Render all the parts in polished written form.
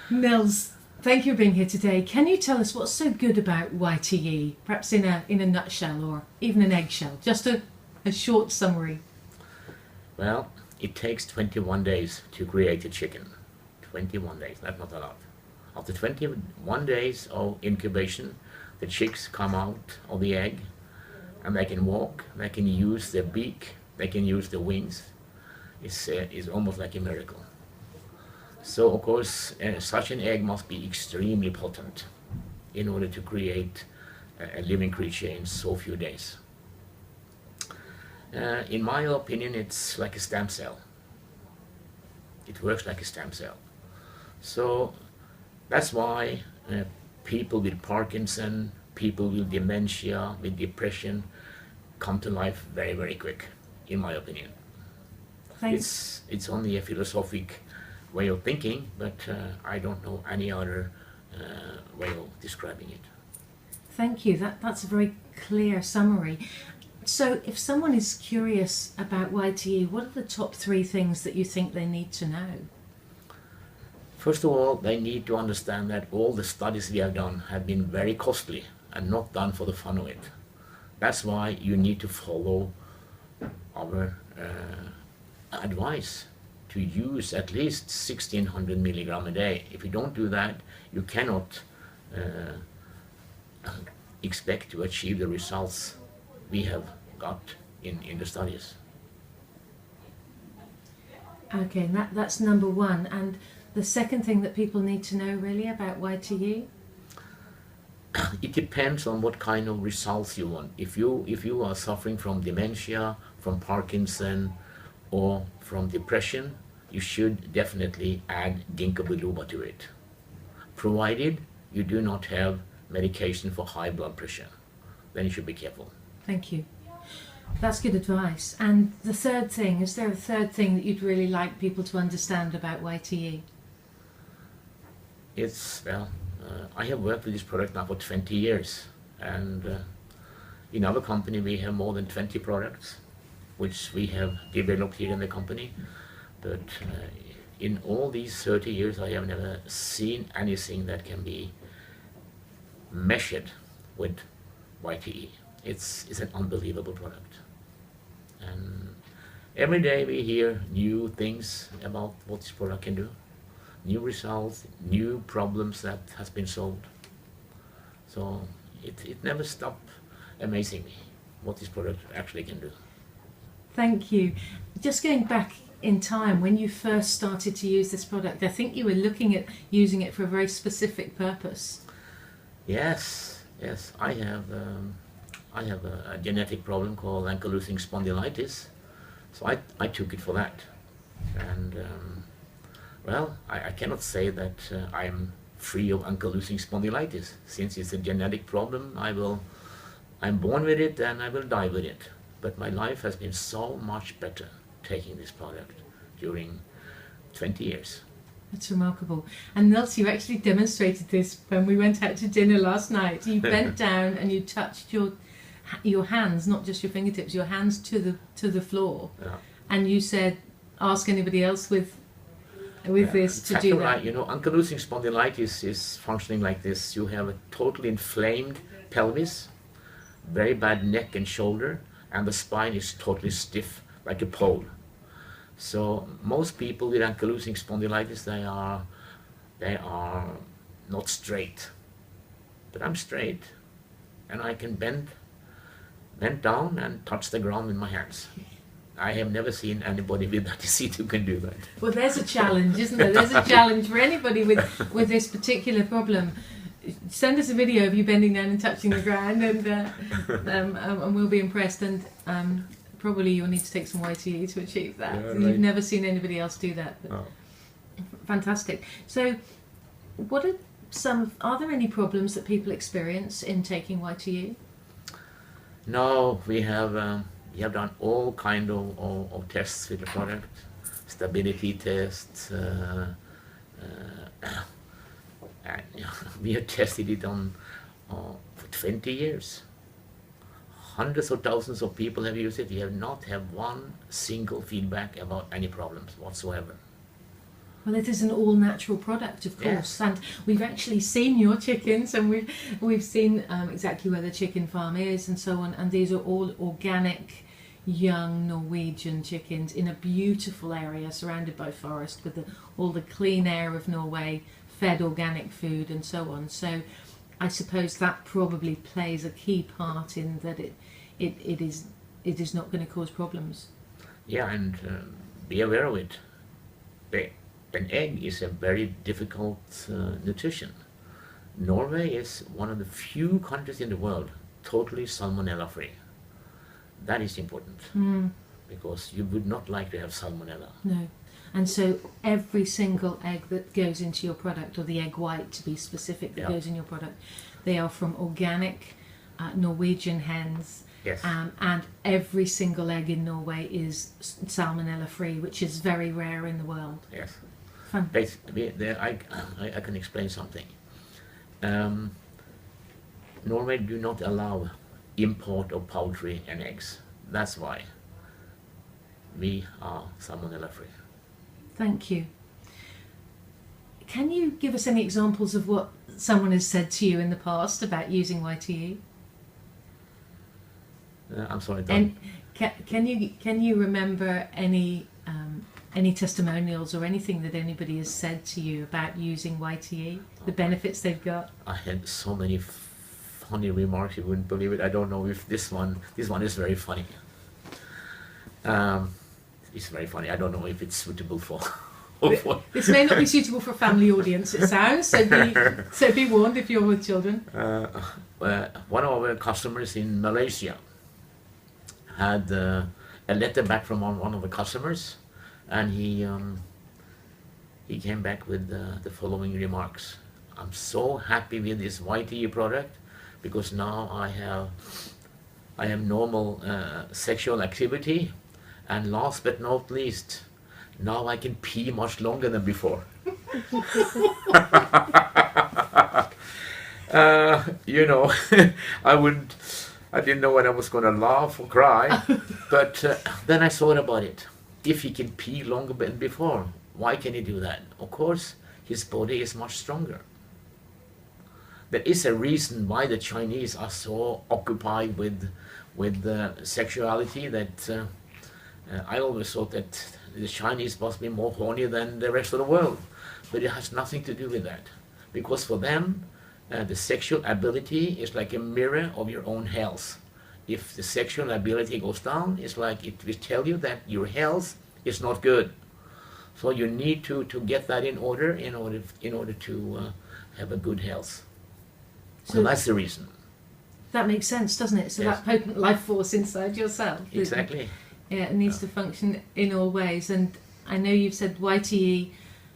Nils, thank you for being here today. Can you tell us what's so good about YTE, perhaps in a nutshell or even an eggshell? Just a short summary. Well, it takes 21 days to create a chicken. 21 days, that's not a lot. After 21 days of incubation, the chicks come out of the egg and they can walk, they can use their beak, they can use their wings. It's almost like a miracle. So of course, such an egg must be extremely potent in order to create a living creature in so few days. In my opinion, it's like a stem cell. It works like a stem cell. So that's why people with Parkinson, people with dementia, with depression, come to life very, very quick, in my opinion. Thanks. It's only a philosophic way of thinking, but I don't know any other way of describing it. Thank you. That's a very clear summary. So if someone is curious about YTE, what are the top 3 things that you think they need to know? First of all, they need to understand that all the studies we have done have been very costly and not done for the fun of it. That's why you need to follow our advice to use at least 1600 milligram a day. If you don't do that, you cannot expect to achieve the results we have got in the studies. Okay, that's number 1. And the second thing that people need to know really about YTE? It depends on what kind of results you want. If you are suffering from dementia, from Parkinson, or from depression, you should definitely add ginkgo biloba to it, provided you do not have medication for high blood pressure. Then you should be careful. Thank you. That's good advice. And the third thing, is there a third thing that you'd really like people to understand about YTE? I have worked with this product now for 20 years, and in our company we have more than 20 products which we have developed here in the company. But in all these 30 years I have never seen anything that can be measured with YTE. It's an unbelievable product. And every day we hear new things about what this product can do. New results, new problems that has been solved. So it never stopped amazing me what this product actually can do. Thank you. Just going back in time, when you first started to use this product, I think you were looking at using it for a very specific purpose. Yes. I have a genetic problem called ankylosing spondylitis, so I took it for that. And well, I cannot say that I'm free of ankylosing spondylitis. Since it's a genetic problem, I'm born with it and I will die with it. But my life has been so much better taking this product during 20 years. That's remarkable. And Nils, you actually demonstrated this when we went out to dinner last night. You bent down and you touched your hands, not just your fingertips, your hands to the floor. Yeah. And you said, ask anybody else with this to do that. Right. You know, ankylosing spondylitis is functioning like this. You have a totally inflamed pelvis, very bad neck and shoulder, and the spine is totally stiff like a pole. So most people with ankylosing spondylitis, they are not straight. But I'm straight, and I can bend down and touch the ground with my hands. I have never seen anybody with that disease who can do that. Well, there's a challenge, isn't there? There's a challenge for anybody with this particular problem. Send us a video of you bending down and touching the ground, and we'll be impressed. And probably you'll need to take some YTE to achieve that. Yeah, right. You've never seen anybody else do that. Oh. Fantastic. So, are there any problems that people experience in taking YTE? No, we have done all kind of tests with the product, stability tests. And we have tested it for 20 years. Hundreds of thousands of people have used it. We have not had one single feedback about any problems whatsoever. Well, it is an all-natural product, of course, and we've actually seen your chickens, and we've seen exactly where the chicken farm is and so on, and these are all organic, young Norwegian chickens in a beautiful area surrounded by forest with all the clean air of Norway, fed organic food and so on. So I suppose that probably plays a key part in that it is not going to cause problems. Yeah, and be aware of it. An egg is a very difficult nutrition. Norway is one of the few countries in the world totally salmonella free. That is important, because you would not like to have salmonella. No. And so every single egg that goes into your product, or the egg white to be specific, that goes in your product, they are from organic Norwegian hens. Yes. And every single egg in Norway is salmonella free, which is very rare in the world. Yes. Fun. I can explain something. Norway do not allow import of poultry and eggs. That's why we are salmonella free. Thank you. Can you give us any examples of what someone has said to you in the past about using YTE? I'm sorry. And can you remember any testimonials or anything that anybody has said to you about using YTE, the benefits they've got? I had so many funny remarks, you wouldn't believe it. I don't know if this one is very funny. It's very funny. I don't know if it's suitable for. This may not be suitable for a family audience, it sounds, so be warned if you're with children. One of our customers in Malaysia had a letter back from one of the customers, and he came back with the following remarks. I'm so happy with this YTE product because now I have normal sexual activity, and last but not least, now I can pee much longer than before. You know, I didn't know whether I was going to laugh or cry, but then I thought about it. If he can pee longer than before, why can he do that? Of course, his body is much stronger. There is a reason why the Chinese are so occupied with sexuality that I always thought that the Chinese must be more horny than the rest of the world, but it has nothing to do with that, because for them the sexual ability is like a mirror of your own health. If the sexual ability goes down, it's like it will tell you that your health is not good. So you need to get that in order to have a good health. So that's the reason. That makes sense, doesn't it? So Yes. that potent life force inside yourself. Exactly. Yeah, it needs to function in all ways. And I know you've said YTE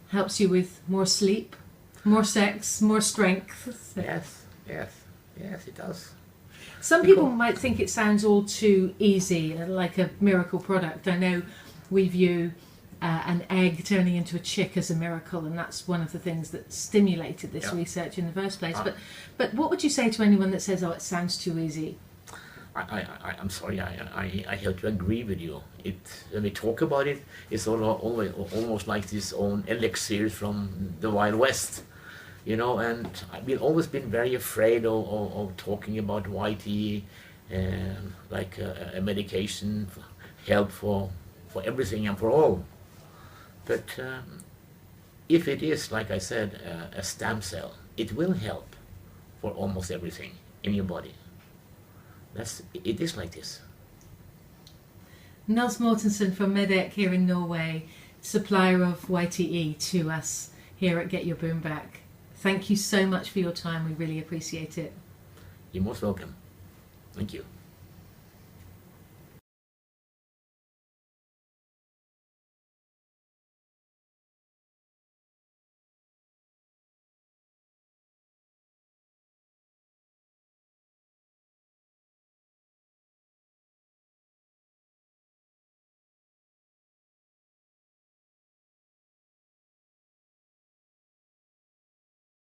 helps you with more sleep, more sex, more strength. So Yes, it does. some people might think it sounds all too easy, like a miracle product. I know we view an egg turning into a chick as a miracle, and that's one of the things that stimulated this research in the first place. But what would you say to anyone that says, "Oh, it sounds too easy"? I'm sorry. I have to agree with you. When we talk about it, it's almost like this own elixir from the Wild West, you know. And we've always been very afraid of talking about YTE, like a medication, help for everything and for all. But if it is, like I said, a stem cell, it will help for almost everything in your body. It is like this. Nils Mortensen from Medec here in Norway, supplier of YTE to us here at Get Your Boom Back. Thank you so much for your time. We really appreciate it. You're most welcome. Thank you.